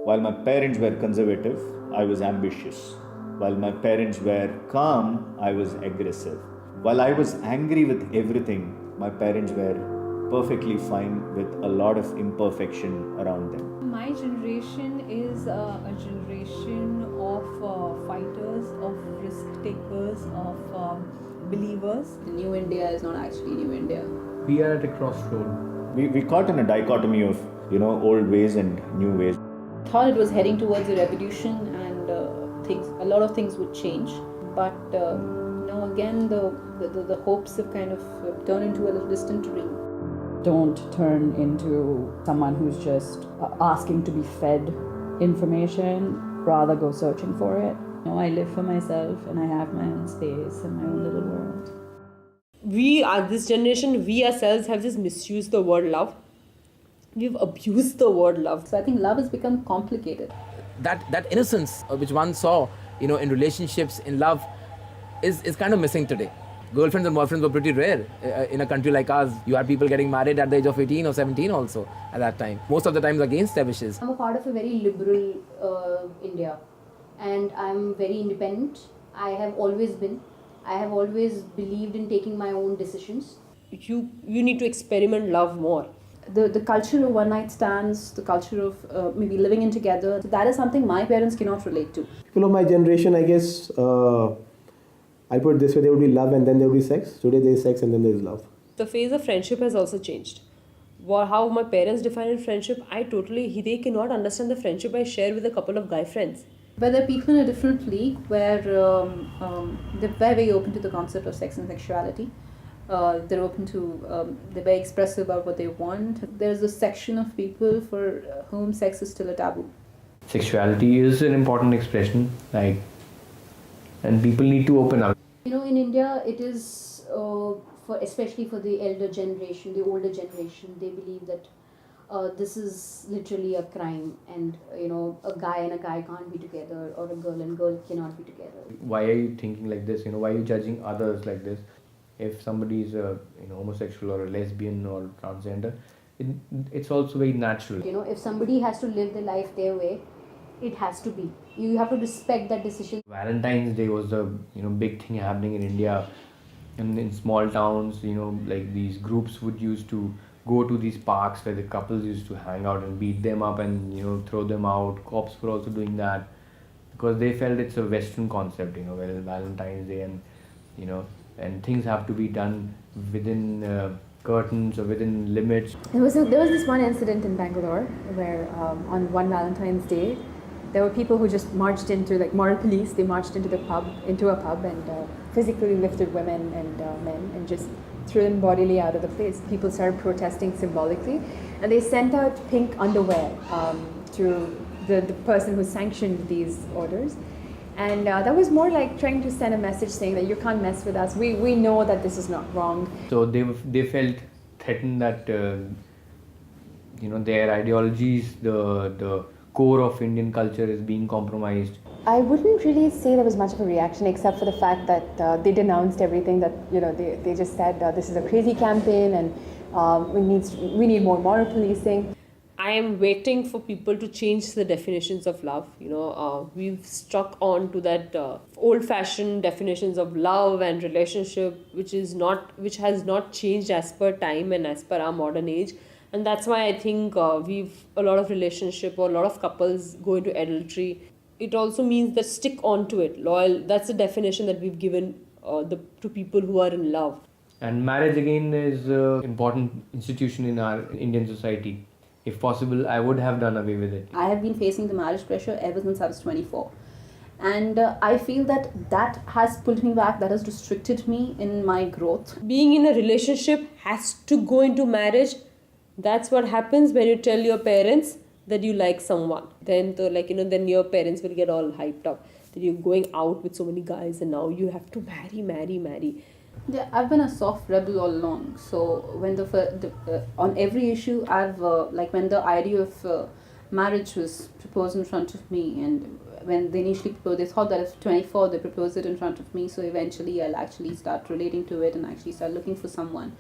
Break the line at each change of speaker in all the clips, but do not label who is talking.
While my parents were conservative, I was ambitious. While my parents were calm, I was aggressive. While I was angry with everything, my parents were perfectly fine with a lot of imperfection around them.
My generation is a generation of fighters, of risk takers, of believers.
The new India is not actually new India.
We are at a crossroad.
We caught in a dichotomy of, old ways and new ways.
Thought it was heading towards a revolution and a lot of things would change. But again, the hopes have kind of turned into a little distant dream.
Don't turn into someone who's just asking to be fed information, rather go searching for it. I live for myself and I have my own space and my own little world.
We are this generation, we ourselves have just misused the word love. We've abused the word love.
So I think love has become complicated.
That innocence which one saw, in relationships, in love, is kind of missing today. Girlfriends and boyfriends were pretty rare in a country like ours. You had people getting married at the age of 18 or 17 also at that time. Most of the times against their wishes.
I'm a part of a very liberal India, and I'm very independent. I have always been. I have always believed in taking my own decisions.
You need to experiment love more.
The culture of one night stands, the culture of maybe living in together, that is something my parents cannot relate to.
People of my generation, I guess, I put it this way, there would be love and then there would be sex. Today there is sex and then there is love.
The phase of friendship has also changed. How my parents define friendship, they cannot understand the friendship I share with a couple of guy friends.
But there are people in a different league where they're very open to the concept of sex and sexuality. They're open to, they're very expressive about what they want. There's a section of people for whom sex is still a taboo.
Sexuality is an important expression, and people need to open up.
In India, it is, especially for the elder generation, the older generation, they believe that this is literally a crime, and a guy and a guy can't be together, or a girl and girl cannot be together.
Why are you thinking like this? Why are you judging others like this? If somebody is a homosexual or a lesbian or transgender, it's also very natural.
If somebody has to live their life their way, it has to be. You have to respect that decision.
Valentine's Day was the big thing happening in India, and in small towns, like these groups would used to go to these parks where the couples used to hang out and beat them up and throw them out. Cops were also doing that because they felt it's a Western concept. Valentine's Day and things have to be done within curtains or within limits.
There was this one incident in Bangalore where on one Valentine's Day, there were people who just marched into, like moral police, they marched into a pub and physically lifted women and men and just threw them bodily out of the place. People started protesting symbolically, and they sent out pink underwear to the person who sanctioned these orders. And that was more like trying to send a message saying that you can't mess with us. We know that this is not wrong.
So they felt threatened that their ideologies, the core of Indian culture is being compromised.
I wouldn't really say there was much of a reaction except for the fact that they denounced everything, that they just said this is a crazy campaign and we need more moral policing.
I am waiting for people to change the definitions of love. We've stuck on to that old-fashioned definitions of love and relationship, which has not changed as per time and as per our modern age. And that's why I think a lot of relationship or a lot of couples go into adultery. It also means that stick on to it, loyal. That's the definition that we've given to people who are in love.
And marriage again is an important institution in our Indian society. If possible, I would have done away with it.
I have been facing the marriage pressure ever since I was 24. And I feel that has pulled me back, that has restricted me in my growth.
Being in a relationship has to go into marriage. That's what happens when you tell your parents that you like someone. Then then your parents will get all hyped up that you're going out with so many guys and now you have to marry.
Yeah, I've been a soft rebel all along. So when on every issue, I've when the idea of marriage was proposed in front of me, and when they initially proposed, they thought that at 24 they proposed it in front of me. So eventually, I'll actually start relating to it and actually start looking for someone.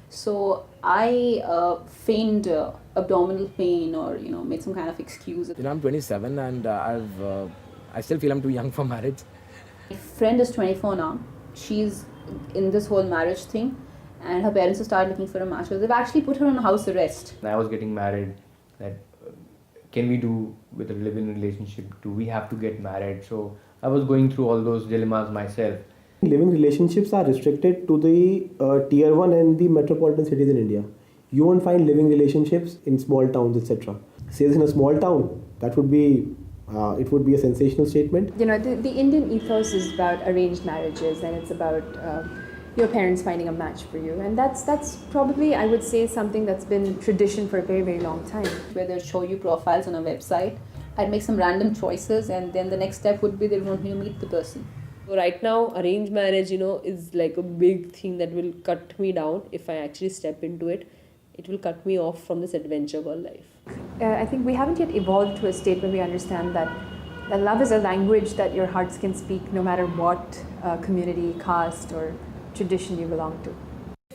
So I feigned abdominal pain or made some kind of excuse.
I'm 27 and I still feel I'm too young for marriage.
My friend is 24 now. She's in this whole marriage thing, and her parents have started looking for a match. They've actually put her on house arrest.
When I was getting married, that can we do with a live-in relationship? Do we have to get married? So I was going through all those dilemmas myself.
Living relationships are restricted to the tier 1 and the metropolitan cities in India. You won't find living relationships in small towns, etc. Say this in a small town, that would be it would be a sensational statement.
You know, the Indian ethos is about arranged marriages, and it's about your parents finding a match for you, and that's probably, I would say, something that's been tradition for a very, very long time.
Where they'll show you profiles on a website. I'd make some random choices, and then the next step would be they want me to meet the person.
So right now, arranged marriage, is like a big thing that will cut me down if I actually step into it. It will cut me off from this adventure called life.
I think we haven't yet evolved to a state where we understand that love is a language that your hearts can speak no matter what community, caste or tradition you belong to.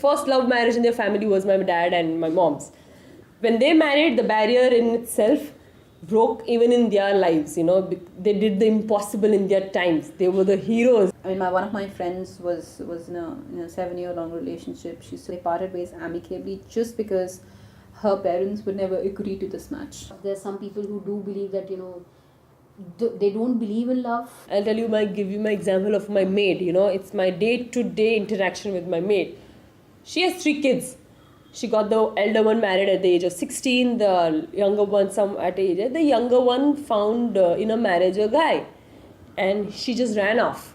First love marriage in their family was my dad and my mom's. When they married, the barrier in itself broke even in their lives. They did the impossible in their times. They were the heroes.
I mean, one of my friends was in a 7-year-long relationship. They parted ways amicably just because her parents would never agree to this match.
There's some people who do believe that, they don't believe in love.
I'll give you my example of my maid. It's my day-to-day interaction with my maid. She has 3 kids. She got the elder one married at the age of 16, the younger one some at age. The younger one found in a marriage a guy, and she just ran off.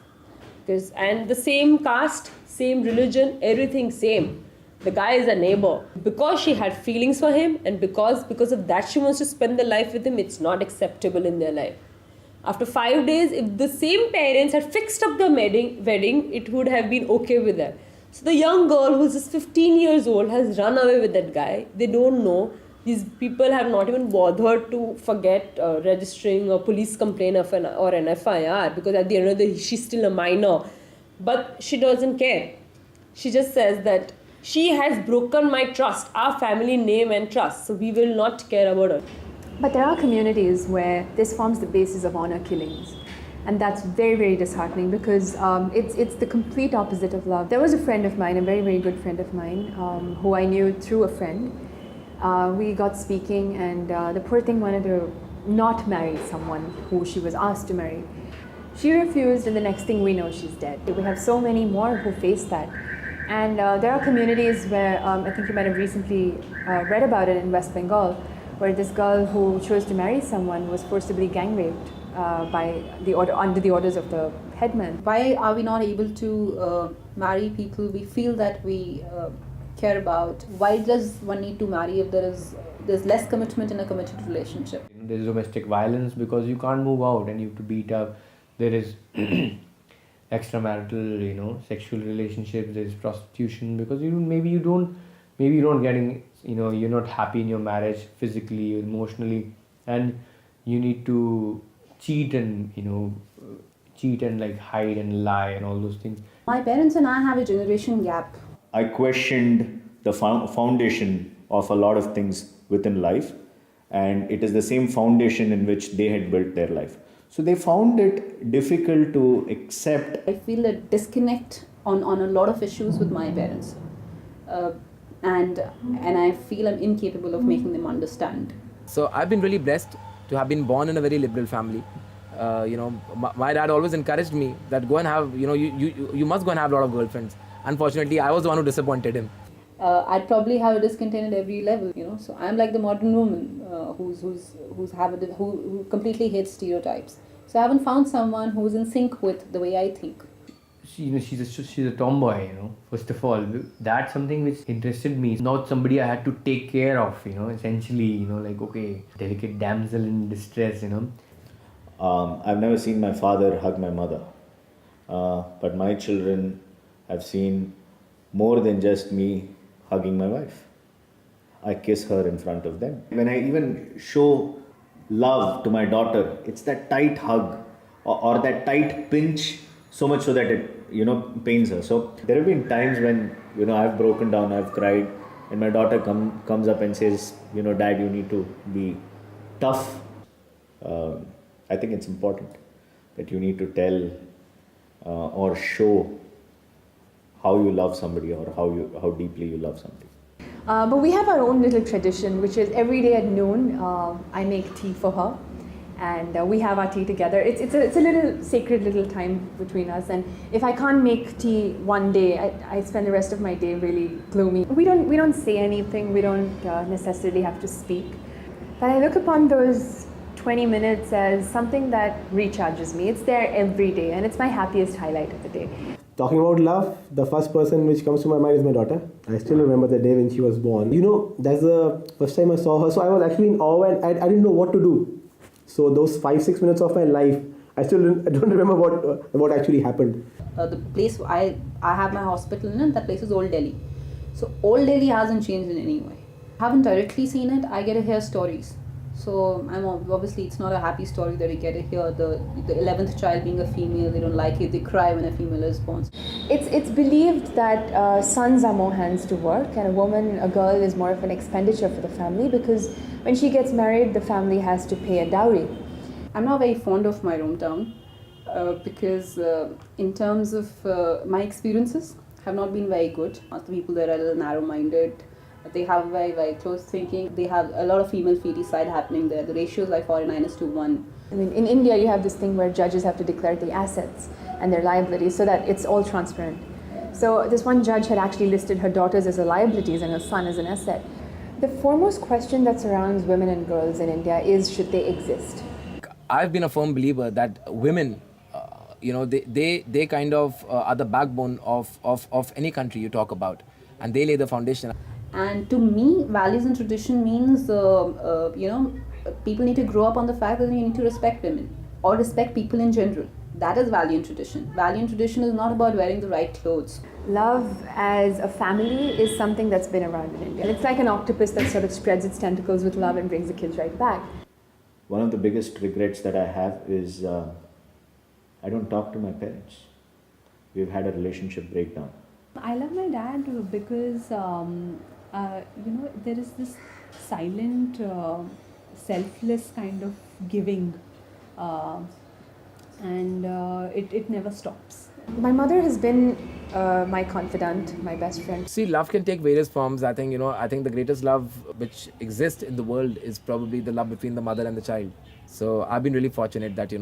And the same caste, same religion, everything same. The guy is a neighbor. Because she had feelings for him, and because of that she wants to spend the life with him, it's not acceptable in their life. After 5 days, if the same parents had fixed up the wedding, it would have been okay with them. So the young girl who's just 15 years old has run away with that guy. They don't know. These people have not even bothered to forget registering a police complaint or an FIR, because at the end of the day, she's still a minor. But she doesn't care. She just says that she has broken my trust, our family name and trust, so we will not care about her.
But there are communities where this forms the basis of honor killings. And that's very, very disheartening because it's the complete opposite of love. There was a friend of mine, a very, very good friend of mine, who I knew through a friend. We got speaking, and the poor thing wanted to not marry someone who she was asked to marry. She refused, and the next thing we know, she's dead. We have so many more who face that. And there are communities where, I think you might have recently read about it in West Bengal, where this girl who chose to marry someone was forcibly gang raped. Under the orders of the headman.
Why are we not able to marry people we feel that we care about? Why does one need to marry if there's less commitment in a committed relationship?
There's domestic violence because you can't move out and you have to beat up. There is extramarital, sexual relationships. There is prostitution because maybe you don't getting, you're not happy in your marriage physically, emotionally, and you need to cheat and like hide and lie and all those things.
My parents and I have a generation gap.
I questioned the foundation of a lot of things within life, and it is the same foundation in which they had built their life. So they found it difficult to accept.
I feel a disconnect on a lot of issues with my parents, and I feel I'm incapable of making them understand.
So I've been really blessed to have been born in a very liberal family. My dad always encouraged me that go and have, you must go and have a lot of girlfriends. Unfortunately, I was the one who disappointed him.
I'd probably have a discontent at every level, So I'm like the modern woman who completely hates stereotypes. So I haven't found someone who's in sync with the way I think.
She's a tomboy, First of all, that's something which interested me. It's not somebody I had to take care of, essentially, like, okay, delicate damsel in distress,
I've never seen my father hug my mother, but my children have seen more than just me hugging my wife. I kiss her in front of them. When I even show love to my daughter, it's that tight hug or that tight pinch, so much so that it pains her. So there have been times when You know, I've broken down, I've cried, and my daughter comes up and says, you know, Dad, you need to be tough. I think it's important that you need to tell or show how you love somebody or how deeply you love somebody.
But we have our own little tradition, which is every day at noon, I make tea for her. And we have our tea together. It's a little sacred little time between us. And if I can't make tea one day, I spend the rest of my day really gloomy. We don't say anything. We don't necessarily have to speak. But I look upon those 20 minutes as something that recharges me. It's there every day, and it's my happiest highlight of the day.
Talking about love, the first person which comes to my mind is my daughter. I still remember the day when she was born. You know, that's the first time I saw her. So I was actually in awe and I didn't know what to do. So those 5-6 minutes of my life, I don't remember what actually happened.
The place I have my hospital in, that place is Old Delhi. So Old Delhi hasn't changed in any way. I haven't directly seen it. I get to hear stories. So obviously it's not a happy story that you get to hear. The 11th child being a female, they don't like it. They cry when a female is born.
It's believed that sons are more hands to work, and a girl is more of an expenditure for the family, because when she gets married, the family has to pay a dowry.
I'm not very fond of my hometown because in terms of my experiences have not been very good. Most of the people there are a little narrow-minded. They have very, very close thinking. They have a lot of female feticide happening there. The ratio is like 49:1.
I mean, in India, you have this thing where judges have to declare the assets and their liabilities so that it's all transparent. So this one judge had actually listed her daughters as a liabilities and her son as an asset. The foremost question that surrounds women and girls in India is, should they exist?
I've been a firm believer that women, they kind of are the backbone of any country you talk about, and they lay the foundation.
And to me, values and tradition means, people need to grow up on the fact that you need to respect women or respect people in general. That is value and tradition. Value and tradition is not about wearing the right clothes.
Love as a family is something that's been around in India. It's like an octopus that sort of spreads its tentacles with love and brings the kids right back.
One of the biggest regrets that I have is I don't talk to my parents. We've had a relationship breakdown.
I love my dad because there is this silent, selfless kind of giving, and it never stops.
My mother has been my confidant, my best friend.
See, love can take various forms. I think the greatest love which exists in the world is probably the love between the mother and the child. So I've been really fortunate that,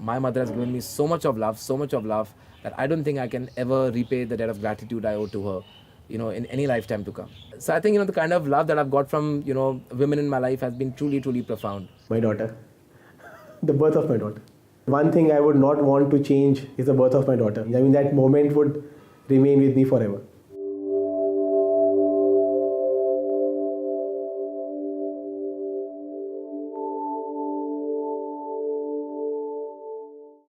my mother has given me so much of love that I don't think I can ever repay the debt of gratitude I owe to her, in any lifetime to come. So I think, the kind of love that I've got from, women in my life has been truly, truly profound.
My daughter. The birth of my daughter. One thing I would not want to change is the birth of my daughter. I mean, that moment would remain with me forever.